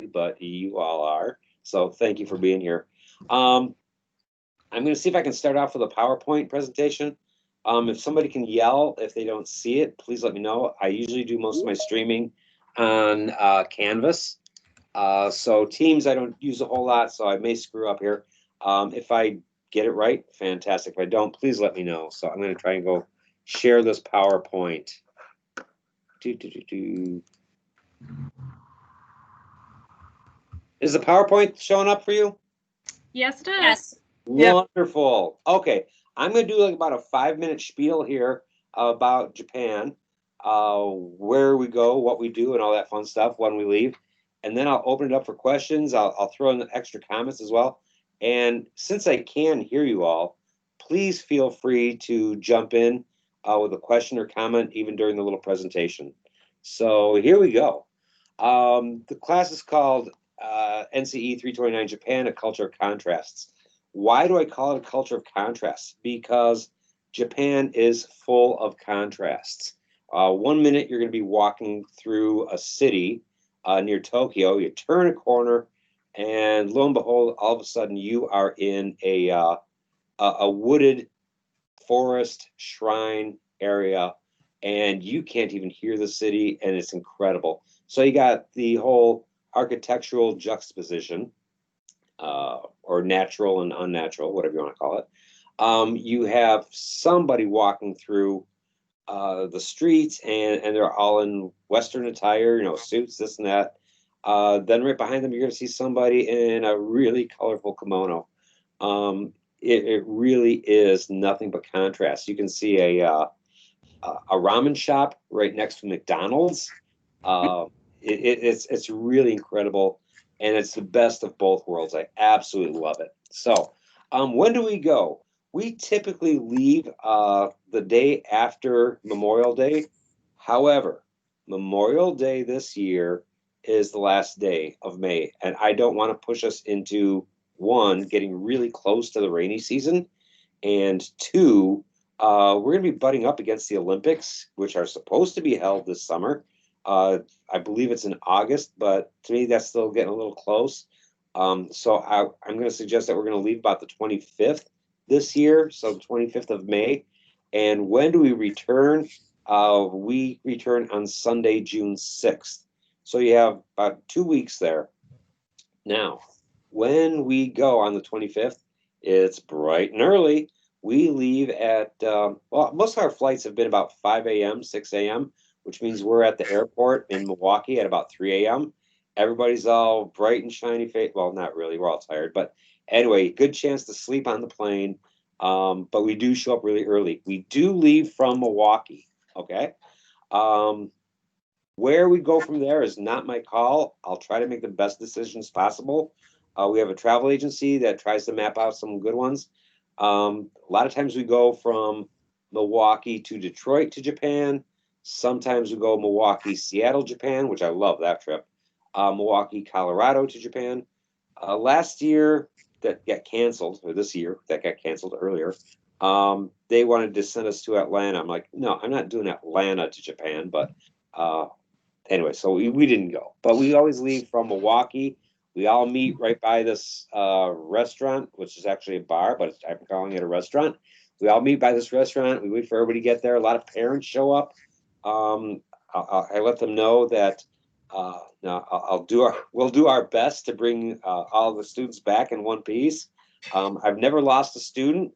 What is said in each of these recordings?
good, but you all are. So thank you for being here. I'm going to see if I can start off with a PowerPoint presentation. If somebody can yell if they don't see it, please let me know. I usually do most of my streaming on Canvas. So Teams, I don't use a whole lot, so I may screw up here. If I get it right, fantastic. If I don't, please let me know. So I'm going to try and go share this PowerPoint. Is the PowerPoint showing up for you? Yes, it is. Yes. Wonderful. Okay, I'm going to do like about a 5-minute spiel here about Japan, where we go, what we do, and all that fun stuff when we leave. And then I'll open it up for questions. I'll throw in the extra comments as well. And since I can hear you all, please feel free to jump in with a question or comment even during the little presentation. So here we go. The class is called NCE 329 Japan, A Culture of Contrasts. Why do I call it a culture of contrasts? Because Japan is full of contrasts. 1 minute you're going to be walking through a city near Tokyo, you turn a corner, and lo and behold, all of a sudden you are in a wooded forest shrine area, and you can't even hear the city, and it's incredible. So you got the whole architectural juxtaposition, or natural and unnatural, whatever you want to call it. You have somebody walking through the streets, and they're all in Western attire, suits, this and that. Then right behind them, you're going to see somebody in a really colorful kimono. It really is nothing but contrast. You can see a ramen shop right next to McDonald's. It's really incredible, and it's the best of both worlds. I absolutely love it. So, when do we go? We typically leave the day after Memorial Day. However, Memorial Day this year is the last day of May, and I don't want to push us into, one, getting really close to the rainy season, and two, we're going to be butting up against the Olympics, which are supposed to be held this summer. I believe it's in August, but to me, that's still getting a little close. So I'm going to suggest that we're going to leave about the 25th this year, so the 25th of May. And when do we return? We return on Sunday, June 6th. So you have about 2 weeks there. Now, when we go on the 25th, it's bright and early. We leave at, well, most of our flights have been about 5 a.m., 6 a.m., which means we're at the airport in Milwaukee at about 3 a.m. Everybody's all bright and shiny face. Well, not really. We're all tired. But anyway, good chance to sleep on the plane. But we do show up really early. We do leave from Milwaukee, okay? Where we go from there is not my call. I'll try to make the best decisions possible. We have a travel agency that tries to map out some good ones. A lot of times we go from Milwaukee to Detroit to Japan. Sometimes we go Milwaukee, Seattle, Japan, which I love that trip. Milwaukee, Colorado to Japan. Last year that got canceled, or this year that got canceled earlier, they wanted to send us to Atlanta. I'm like, no, I'm not doing Atlanta to Japan. But anyway, so we didn't go. But we always leave from Milwaukee. We all meet right by this restaurant, which is actually a bar, but I'm calling it a restaurant. We all meet by this restaurant. We wait for everybody to get there. A lot of parents show up. I let them know that we'll do our best to bring all the students back in one piece. I've never lost a student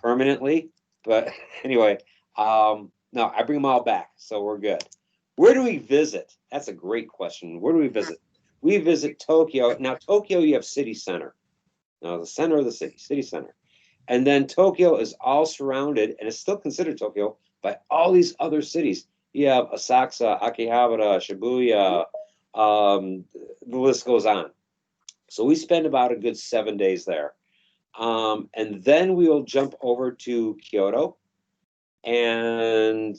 permanently, but anyway, no, I bring them all back, so we're good. Where do we visit? That's a great question. Where do we visit? We visit Tokyo. Now, Tokyo, you have City Center. Now, the center of the city center. And then Tokyo is all surrounded, and it's still considered Tokyo, by all these other cities. You have Asakusa, Akihabara, Shibuya, the list goes on. So we spend about a good 7 days there. And then we will jump over to Kyoto and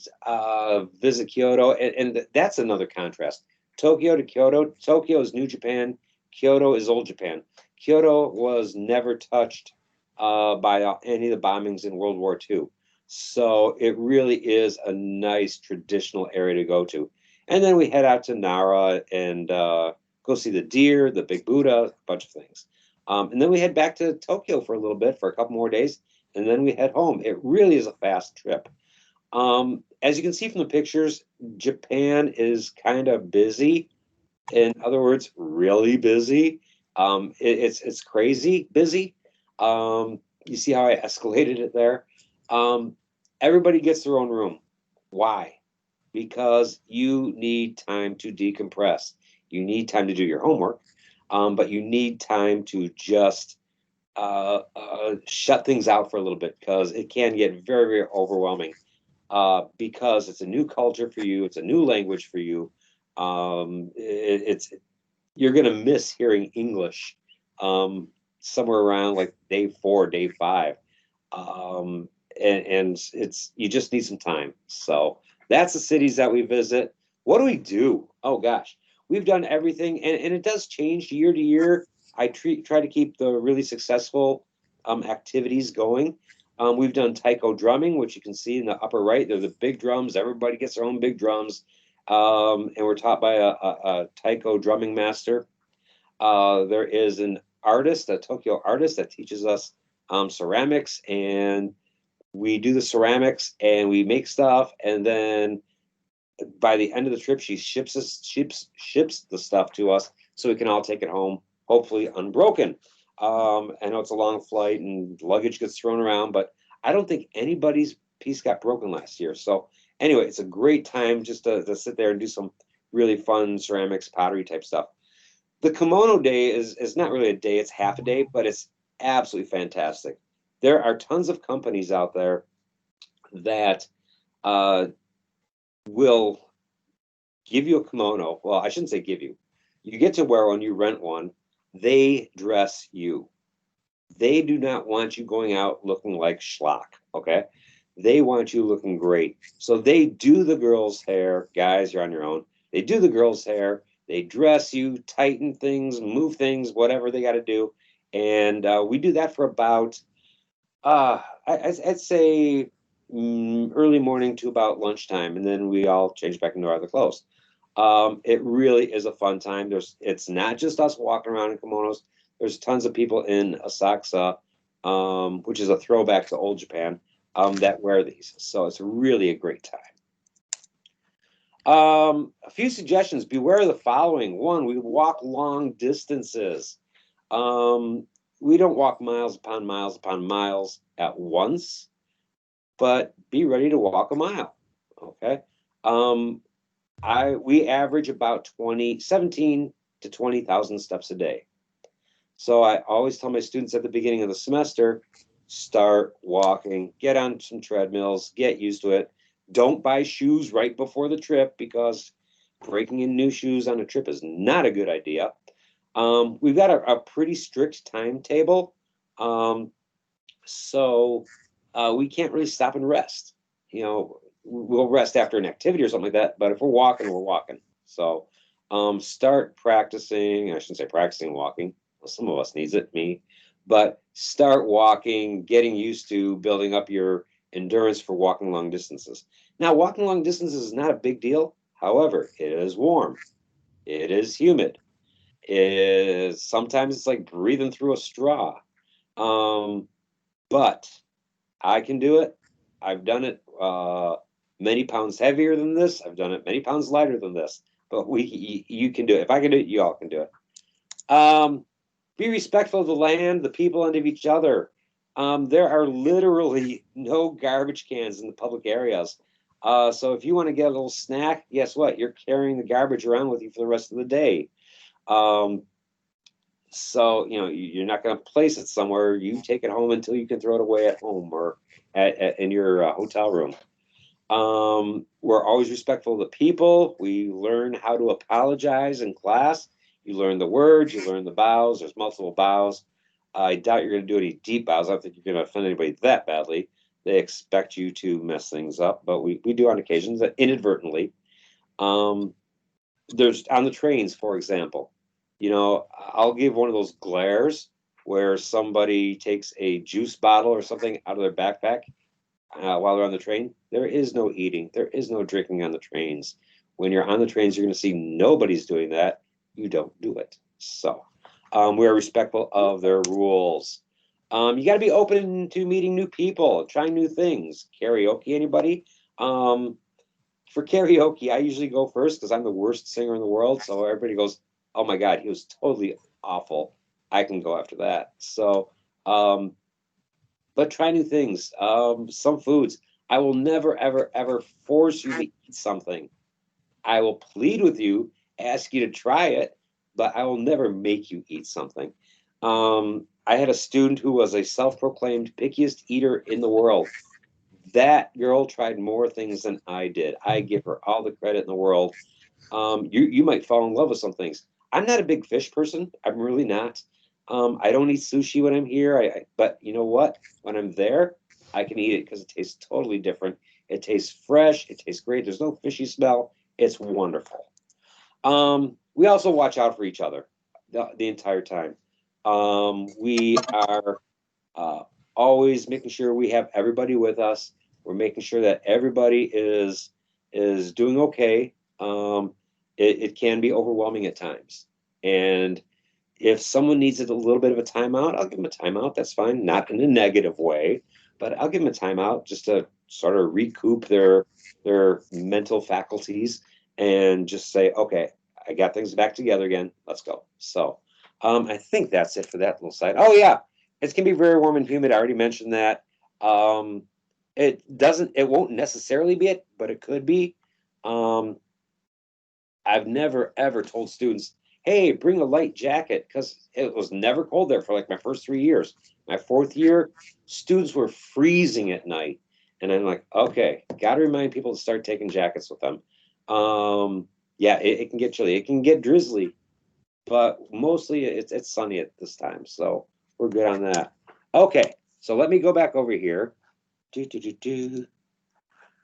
visit Kyoto. And that's another contrast. Tokyo to Kyoto. Tokyo is New Japan. Kyoto is Old Japan. Kyoto was never touched by any of the bombings in World War II. So it really is a nice traditional area to go to. And then we head out to Nara and go see the deer, the big Buddha, a bunch of things. And then we head back to Tokyo for a little bit for a couple more days, and then we head home. It really is a fast trip. As you can see from the pictures, Japan is kind of busy. In other words, really busy. It's crazy busy. You see how I escalated it there? Um, Everybody gets their own room. Why? Because you need time to decompress. You need time to do your homework, but you need time to just shut things out for a little bit because it can get very, very overwhelming because it's a new culture for you, it's a new language for you. It's you're gonna miss hearing English somewhere around like day 4, day 5, and it's you just need some time. So that's the cities that we visit. What do we do? Oh gosh, we've done everything, and it does change year to year. I try to keep the really successful activities going. We've done taiko drumming, which you can see in the upper right. They're the big drums. Everybody gets their own big drums, and we're taught by a taiko drumming master. There is an artist, a Tokyo artist, that teaches us ceramics, and we do the ceramics and we make stuff, and then by the end of the trip, she ships the stuff to us so we can all take it home, hopefully unbroken. I know it's a long flight and luggage gets thrown around, but I don't think anybody's piece got broken last year. So anyway, it's a great time just to sit there and do some really fun ceramics, pottery type stuff. The kimono day is not really a day; it's half a day, but it's absolutely fantastic. There are tons of companies out there that uh, will give you a kimono. Well, I shouldn't say give you. You get to wear one, you rent one. They dress you. They do not want you going out looking like schlock, okay? They want you looking great. So they do the girls' hair. Guys, you're on your own. They do the girls' hair. They dress you, tighten things, move things, whatever they got to do. And we do that for about, I'd say early morning to about lunchtime. And then we all change back into our other clothes. It really is a fun time. It's not just us walking around in kimonos. There's tons of people in Asakusa, which is a throwback to old Japan, that wear these. So it's really a great time. A few suggestions. Beware of the following. One, we walk long distances. We don't walk miles upon miles at once, but be ready to walk a mile. Okay. Um, we average about 17 to 20,000 steps a day. So I always tell my students at the beginning of the semester, start walking, get on some treadmills, get used to it. Don't buy shoes right before the trip because breaking in new shoes on a trip is not a good idea. We've got a pretty strict timetable. So we can't really stop and rest. You know, we'll rest after an activity or something like that, but if we're walking, we're walking. So start practicing. I shouldn't say practicing walking. Well, some of us needs it, me. But start walking, getting used to building up your endurance for walking long distances. Now, walking long distances is not a big deal. However, it is warm. It is humid. Sometimes it's like breathing through a straw. Um, but I can do it. I've done it many pounds heavier than this. I've done it many pounds lighter than this. But you can do it. If I can do it, you all can do it. Be respectful of the land, the people, and of each other. There are literally no garbage cans in the public areas. So if you want to get a little snack, guess what? You're carrying the garbage around with you for the rest of the day. So, you know, you're not going to place it somewhere. You take it home until you can throw it away at home or in your hotel room. We're always respectful of the people. We learn how to apologize in class. You learn the words, you learn the bows. There's multiple bows. I doubt you're going to do any deep bows. I don't think you're going to offend anybody that badly. They expect you to mess things up, but we do on occasions inadvertently. There's on the trains, for example, you know, I'll give one of those glares where somebody takes a juice bottle or something out of their backpack while they're on the train. There is no eating. There is no drinking on the trains. When you're on the trains, you're going to see nobody's doing that. you don't do it. So we're respectful of their rules. You got to be open to meeting new people, trying new things. Karaoke, anybody? For karaoke, I usually go first because I'm the worst singer in the world. So everybody goes, "Oh my God, he was totally awful." I can go after that. So, but try new things. Some foods. I will never, ever, ever force you to eat something. I will plead with you, ask you to try it, but I will never make you eat something. I had a student who was a self-proclaimed pickiest eater in the world. That girl tried more things than I did. I give her all the credit in the world. You might fall in love with some things. I'm not a big fish person. I'm really not. I don't eat sushi when I'm here. But you know what? When I'm there, I can eat it because it tastes totally different. It tastes fresh. It tastes great. There's no fishy smell. It's wonderful. We also watch out for each other the entire time. We are uh, always making sure we have everybody with us. We're making sure that everybody is doing okay. It can be overwhelming at times, and if someone needs a little bit of a timeout, I'll give them a timeout. That's fine, not in a negative way, but I'll give them a timeout just to sort of recoup their mental faculties and just say, okay, I got things back together again. Let's go. So I think that's it for that little side. Oh yeah, it can be very warm and humid. I already mentioned that. Um, it won't necessarily be it, but it could be. Um, I've never ever told students, hey, bring a light jacket, because it was never cold there for like my first 3 years. My fourth year, students were freezing at night. And I'm like, okay, got to remind people to start taking jackets with them. Yeah, it can get chilly. It can get drizzly, but mostly it's sunny at this time. So we're good on that. Okay, so let me go back over here. Do, do, do, do.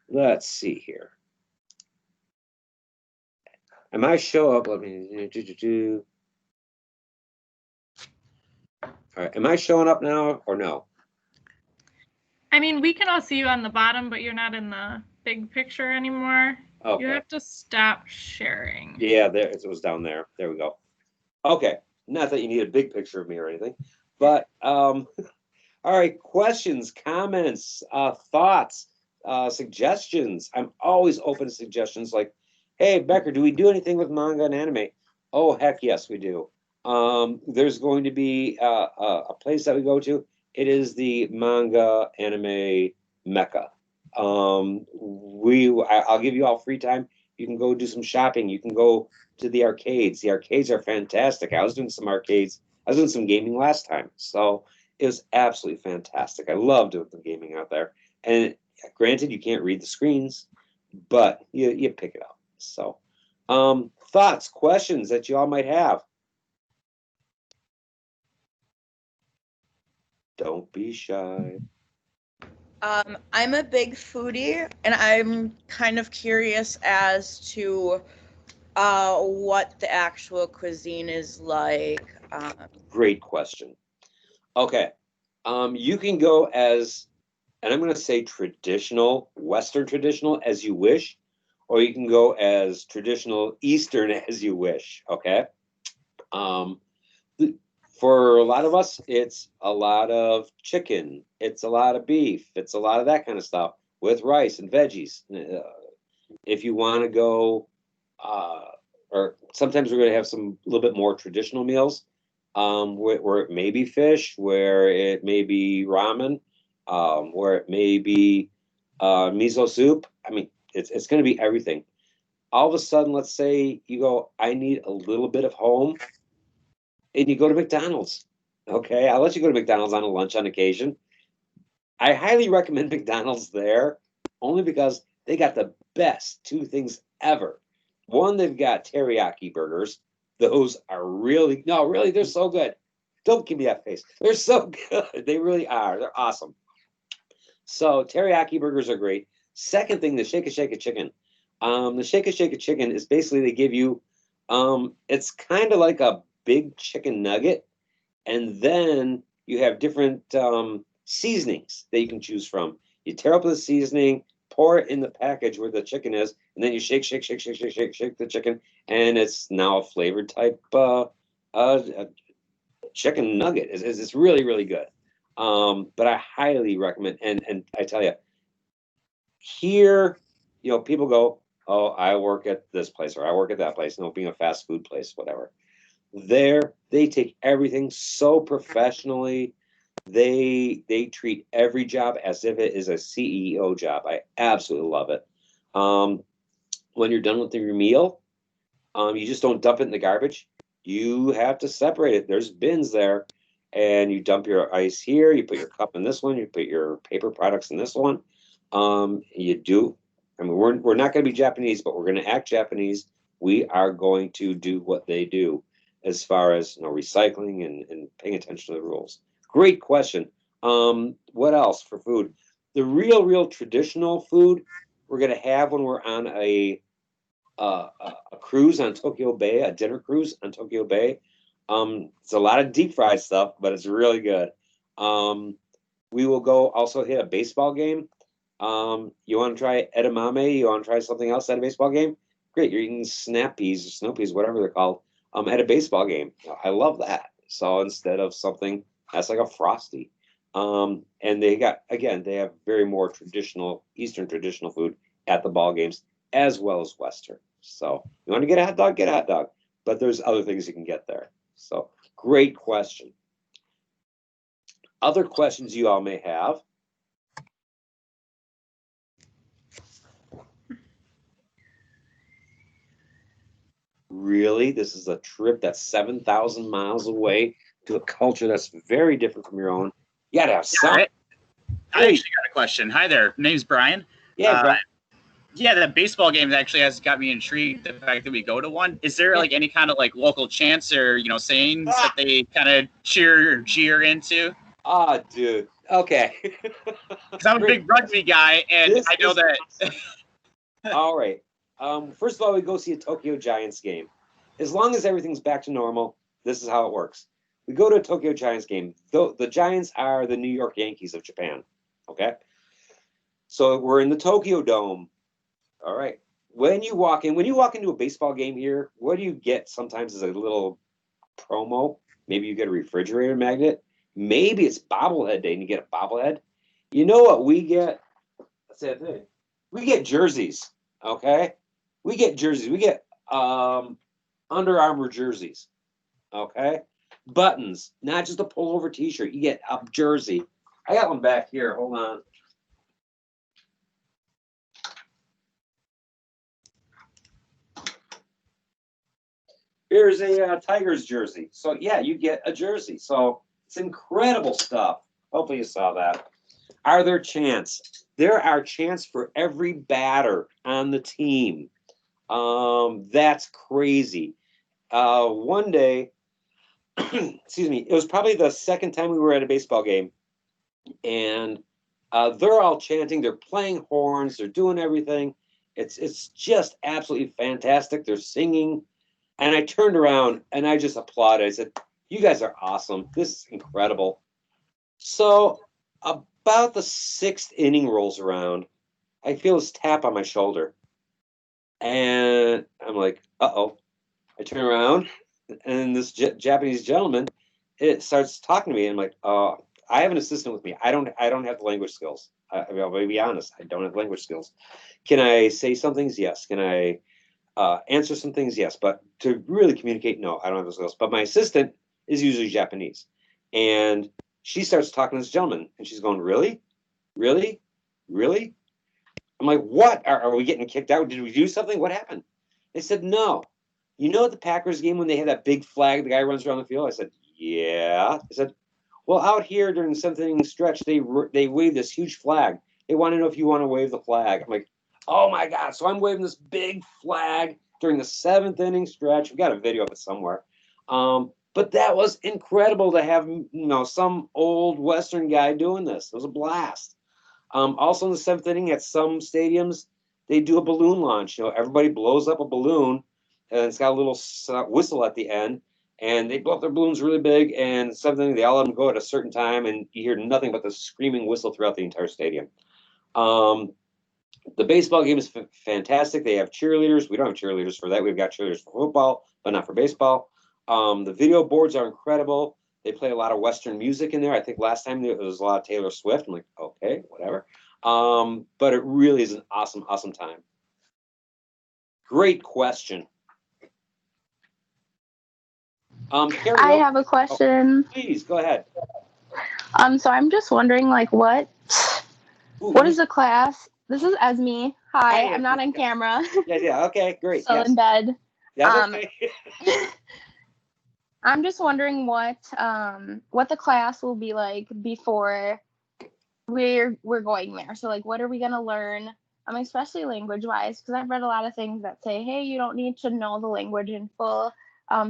Let's see here. Am I show up? Let me do, do, do. All right, am I showing up now or no? I mean, we can all see you on the bottom, but you're not in the big picture anymore. Okay. You have to stop sharing. Yeah, there it was down there. There we go. Okay. Not that you need a big picture of me or anything, but all right, questions, comments, thoughts, suggestions. I'm always open to suggestions like, hey, Becker, do we do anything with manga and anime? Oh, heck yes, we do. There's going to be a place that we go to. It is the manga anime mecca. I'll give you all free time. You can go do some shopping. You can go to the arcades. The arcades are fantastic. I was doing some arcades. I was doing some gaming last time. So it was absolutely fantastic. I loved doing the gaming out there. And granted, you can't read the screens, but you pick it up. So, thoughts, questions that you all might have. Don't be shy. I'm a big foodie, and I'm kind of curious as to what the actual cuisine is like. Great question. Okay. You can go as, and I'm going to say traditional, Western traditional as you wish, or you can go as traditional Eastern as you wish. Okay. Um, for a lot of us, it's a lot of chicken, it's a lot of beef, it's a lot of that kind of stuff with rice and veggies. If you want to go, uh, or sometimes we're going to have some a little bit more traditional meals, where it may be fish, where it may be ramen, where it may be miso soup. I mean, it's going to be everything. All of a sudden, let's say you go, I need a little bit of home, and you go to McDonald's. Okay, I'll let you go to McDonald's on a lunch on occasion. I highly recommend McDonald's there, only because they got the best two things ever. One, they've got teriyaki burgers. Those are really, no, really, they're so good. Don't give me that face. They're so good. They really are. They're awesome. So teriyaki burgers are great. Second thing, the Shake a Chicken. The Shake a Chicken is basically they give you, it's kind of like a big chicken nugget, and then you have different seasonings that you can choose from. You tear up the seasoning, pour it in the package where the chicken is, and then you shake the chicken, and it's now a flavored type chicken nugget. It's really, really good. But I highly recommend, and I tell you, here, people go, oh, I work at this place or I work at that place, being a fast food place, whatever. There, they take everything so professionally. They treat every job as if it is a CEO job. I absolutely love it. When you're done with your meal, you just don't dump it in the garbage. You have to separate it. There's bins there, and you dump your ice here. You put your cup in this one. You put your paper products in this one. You do. I mean, we're not going to be Japanese, but we're going to act Japanese. We are going to do what they do as far as recycling and paying attention to the rules. Great question. What else for food? The real traditional food we're going to have when we're on a cruise on Tokyo Bay, a dinner cruise on Tokyo Bay. It's a lot of deep fried stuff, but it's really good. We will go also hit a baseball game. You want to try edamame? You want to try something else at a baseball game? Great, you're eating snap peas or snow peas, whatever they're called, at a baseball game. I love that. So instead of something that's like a Frosty. And they have very more traditional, Eastern traditional food at the ball games as well as Western. So you want to get a hot dog, get a hot dog. But there's other things you can get there. So great question. Other questions you all may have. Really? This is a trip that's 7,000 miles away to a culture that's very different from your own. You gotta have some. Right. I actually got a question. Hi there. Name's Brian. Yeah, Brian. Yeah, the baseball game actually has got me intrigued. The fact that we go to one. Is there like any kind of like local chants or sayings that they kind of cheer or jeer into? Oh, dude. Okay. Because I'm a big rugby guy, and I know that. All right. First of all, we go see a Tokyo Giants game. As long as everything's back to normal, this is how it works. We go to a Tokyo Giants game. The Giants are the New York Yankees of Japan. Okay. So we're in the Tokyo Dome. All right. When you walk into a baseball game here, what do you get sometimes is a little promo. Maybe you get a refrigerator magnet. Maybe it's bobblehead day and you get a bobblehead. You know what we get? That's that thing. We get jerseys. Okay. We get jerseys. We get Under Armour jerseys. Okay. Buttons, not just a pullover t-shirt. You get a jersey. I got one back here. Hold on. Here's a Tigers jersey. So, yeah, you get a jersey. So, it's incredible stuff. Hopefully you saw that. Are there chants? There are chants for every batter on the team. That's crazy. One day, excuse me, it was probably the second time we were at a baseball game. And they're all chanting. They're playing horns. They're doing everything. It's just absolutely fantastic. They're singing. And I turned around and I just applauded. I said, you guys are awesome. This is incredible. So about the sixth inning rolls around, I feel this tap on my shoulder. And I'm like, uh-oh. I turn around and this Japanese gentleman, it starts talking to me. And I'm like, I have an assistant with me. I don't have the language skills. I'll be honest. I don't have language skills. Can I say some things? Yes. Can I answer some things? Yes. But to really communicate, no, I don't have those skills. But my assistant is usually Japanese. And she starts talking to this gentleman. And she's going, really? Really? Really? I'm like, what? Are we getting kicked out? Did we do something? What happened? They said, no. You know at the Packers game when they had that big flag, the guy runs around the field? I said, yeah. They said, well, out here during the seventh inning stretch, they waved this huge flag. They want to know if you want to wave the flag. I'm like, oh, my God. So I'm waving this big flag during the seventh inning stretch. We've got a video of it somewhere. But that was incredible to have, some old Western guy doing this. It was a blast. Also in the seventh inning at some stadiums, they do a balloon launch. Everybody blows up a balloon, and it's got a little whistle at the end. And they blow up their balloons really big, and something they all let them go at a certain time, and you hear nothing but the screaming whistle throughout the entire stadium. The baseball game is fantastic. They have cheerleaders. We don't have cheerleaders for that. We've got cheerleaders for football, but not for baseball. The video boards are incredible. They play a lot of Western music in there. I think last time there was a lot of Taylor Swift. I'm like, okay, whatever. But it really is an awesome, awesome time. Great question. Carrie, I have a question. please go ahead. So I'm just wondering, like, what is the class? This is Esme. Hi, Hi, I'm not on Esme. camera. Yeah, okay, great. Still Yes. in bed. That's okay. I'm just wondering what the class will be like before we're going there. So like, what are we gonna learn? Especially language wise, because I've read a lot of things that say, hey, you don't need to know the language in full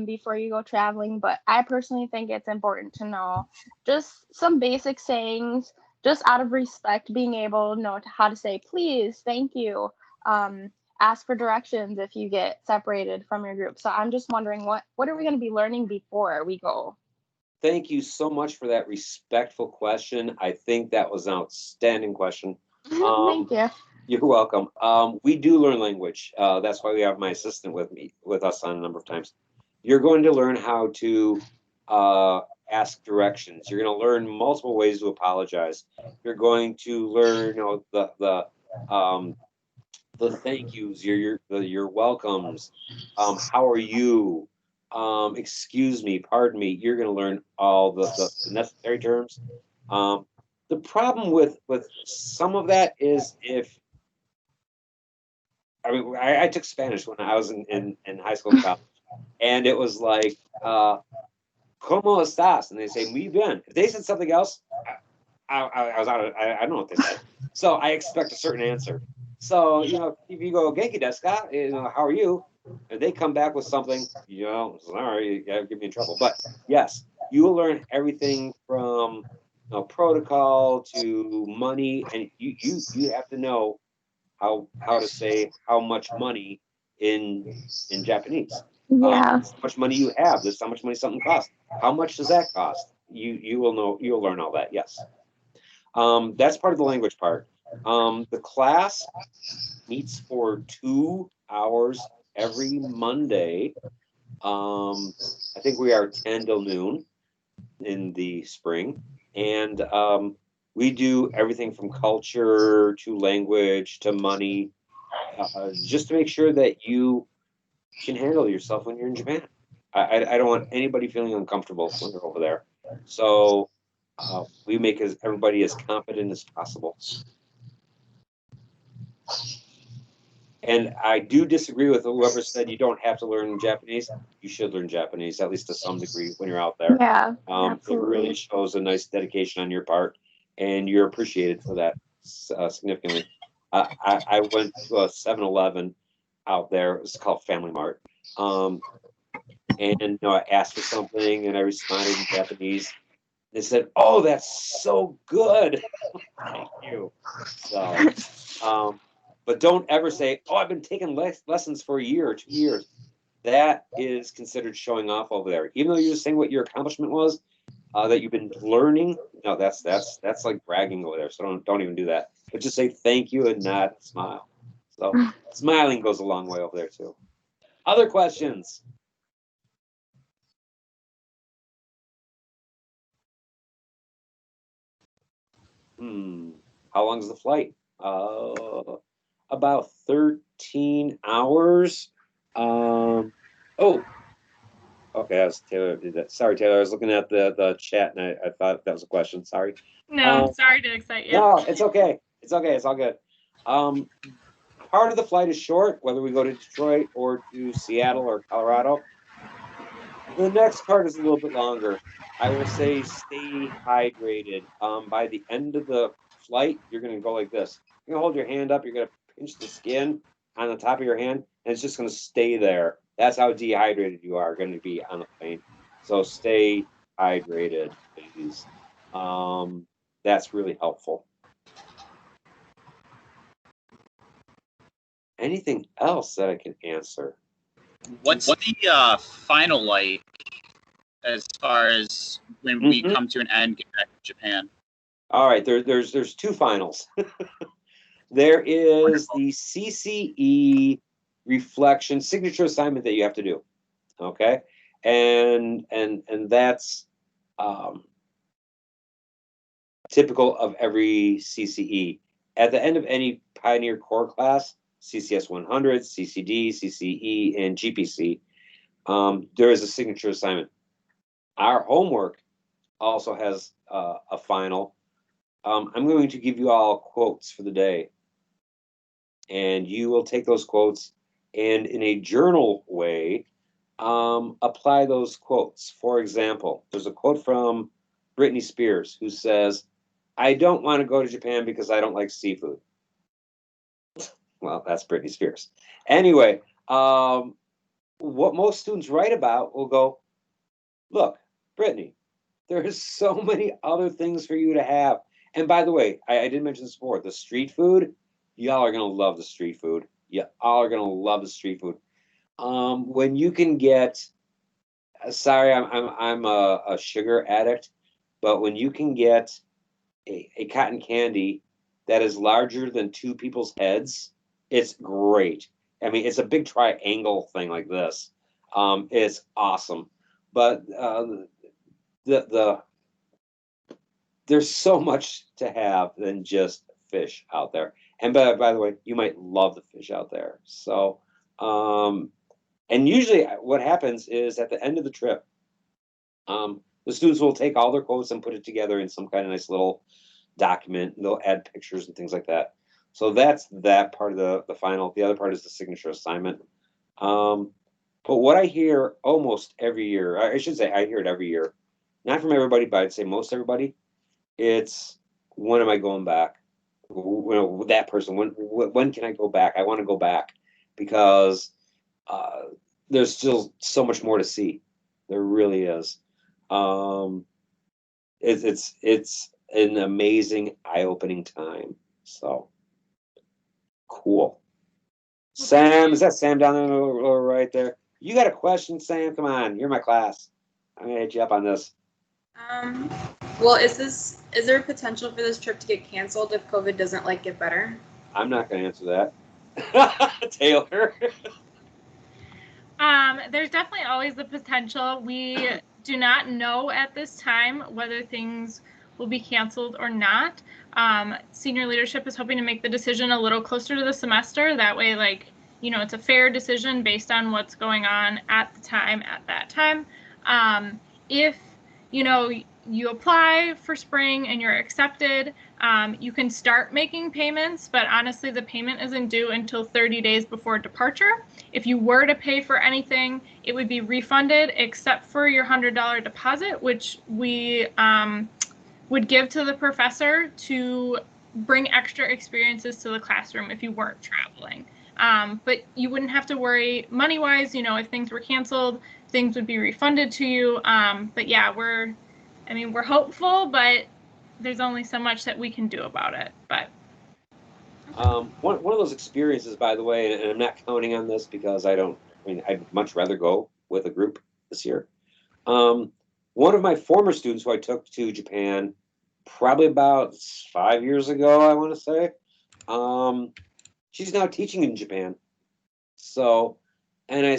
before you go traveling. But I personally think it's important to know just some basic sayings, just out of respect, being able to know how to say please, thank you, ask for directions if you get separated from your group. So I'm just wondering, what are we going to be learning before we go? Thank you so much for that respectful question. I think that was an outstanding question. Thank you. You're welcome. We do learn language. That's why we have my assistant with us on a number of times. You're going to learn how to ask directions. You're going to learn multiple ways to apologize. You're going to learn, the thank yous, your welcomes. How are you? Excuse me, pardon me. You're going to learn all the necessary terms. The problem with some of that is I took Spanish when I was in high school and college, and it was like, ¿Cómo estás? And they say, muy bien. If they said something else, I was out of, I don't know what they said. So I expect a certain answer. So, if you go, Genki desu ka? How are you? And they come back with something, sorry, you gotta get me in trouble. But yes, you will learn everything from protocol to money, and you have to know how to say how much money in Japanese. Yeah. How much money you have. This is how much money something costs. How much does that cost? You will know. You'll learn all that. Yes. That's part of the language part. The class meets for 2 hours every Monday. I think we are 10 till noon in the spring, and we do everything from culture to language to money, just to make sure that you can handle yourself when you're in Japan. I don't want anybody feeling uncomfortable when they're over there. So we make everybody as confident as possible. And I do disagree with whoever said you don't have to learn Japanese. You should learn Japanese, at least to some degree, when you're out there. Yeah, it really shows a nice dedication on your part, and you're appreciated for that significantly. I went to a 7-Eleven out there. It's called Family Mart. And I asked for something, and I responded in Japanese. They said, "Oh, that's so good." Thank you. So, but don't ever say, "Oh, I've been taking lessons for a year or 2 years." That is considered showing off over there. Even though you're just saying what your accomplishment was, that you've been learning. No, that's like bragging over there. So don't even do that. But just say thank you and nod and smile. So smiling goes a long way over there too. Other questions? How long is the flight? About 13 hours. Okay, that was Taylor did that. Sorry, Taylor. I was looking at the chat and I thought that was a question. Sorry. No, sorry to excite you. No, it's okay. It's okay. It's all good. Part of the flight is short, whether we go to Detroit or to Seattle or Colorado. The next part is a little bit longer. I will say stay hydrated. By the end of the flight, you're going to go like this. You're going to hold your hand up. You're going to pinch the skin on the top of your hand, and it's just going to stay there. That's how dehydrated you are going to be on the plane. So stay hydrated, please. That's really helpful. Anything else that I can answer? What's the final like as far as when we come to an end, get back to Japan? All right, there's 2 finals. there is the CCE reflection signature assignment that you have to do. Okay, and that's typical of every CCE. At the end of any Pioneer Core class, CCS 100, CCD, CCE, and GPC, there is a signature assignment. Our homework also has a final. I'm going to give you all quotes for the day, and you will take those quotes and in a journal way, apply those quotes. For example, there's a quote from Britney Spears who says, "I don't want to go to Japan because I don't like seafood." Well, that's Britney Spears. Anyway, what most students write about will go, "Look, Brittany, there's so many other things for you to have." And by the way, I did mention this before, the street food, y'all are gonna love the street food. Y'all are gonna love the street food. When you can get, sorry, I'm a sugar addict, but when you can get a cotton candy that is larger than two people's heads, it's great. I mean, it's a big triangle thing like this. It's awesome. But there's so much to have than just fish out there. And by the way, you might love the fish out there. So, and usually what happens is at the end of the trip, the students will take all their quotes and put it together in some kind of nice little document. And they'll add pictures and things like that. So that's that part of the final. The other part is the signature assignment. But what I hear almost every year, I should say I hear it every year, not from everybody, but I'd say most everybody, it's, when am I going back? That person, when can I go back? I want to go back because there's still so much more to see. There really is. It's an amazing, eye-opening time. So cool. Sam, is that Sam down there right there? You got a question, Sam? Come on, you're my class. I'm gonna hit you up on this. Well, is there potential for this trip to get canceled if COVID doesn't get better? I'm not gonna answer that. Taylor. There's definitely always the potential. We do not know at this time whether things will be canceled or not. Senior leadership is hoping to make the decision a little closer to the semester. That way, it's a fair decision based on what's going on at the time, at that time. If, you apply for spring and you're accepted, you can start making payments, but honestly, the payment isn't due until 30 days before departure. If you were to pay for anything, it would be refunded except for your $100 deposit, which we would give to the professor to bring extra experiences to the classroom if you weren't traveling. But you wouldn't have to worry money-wise, if things were canceled, things would be refunded to you. But yeah, we're hopeful, but there's only so much that we can do about it. But one of those experiences, by the way, and I'm not counting on this because I'd much rather go with a group this year. One of my former students who I took to Japan probably about 5 years ago, I want to say, she's now teaching in Japan. So, and I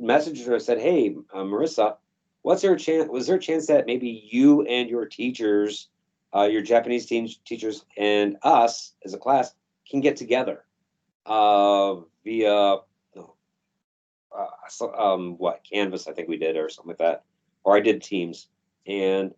messaged her, I said, "Hey, Marissa, was there a chance that maybe you and your teachers, your Japanese teachers and us as a class can get together via Canvas, I think we did, or something like that, or I did Teams." And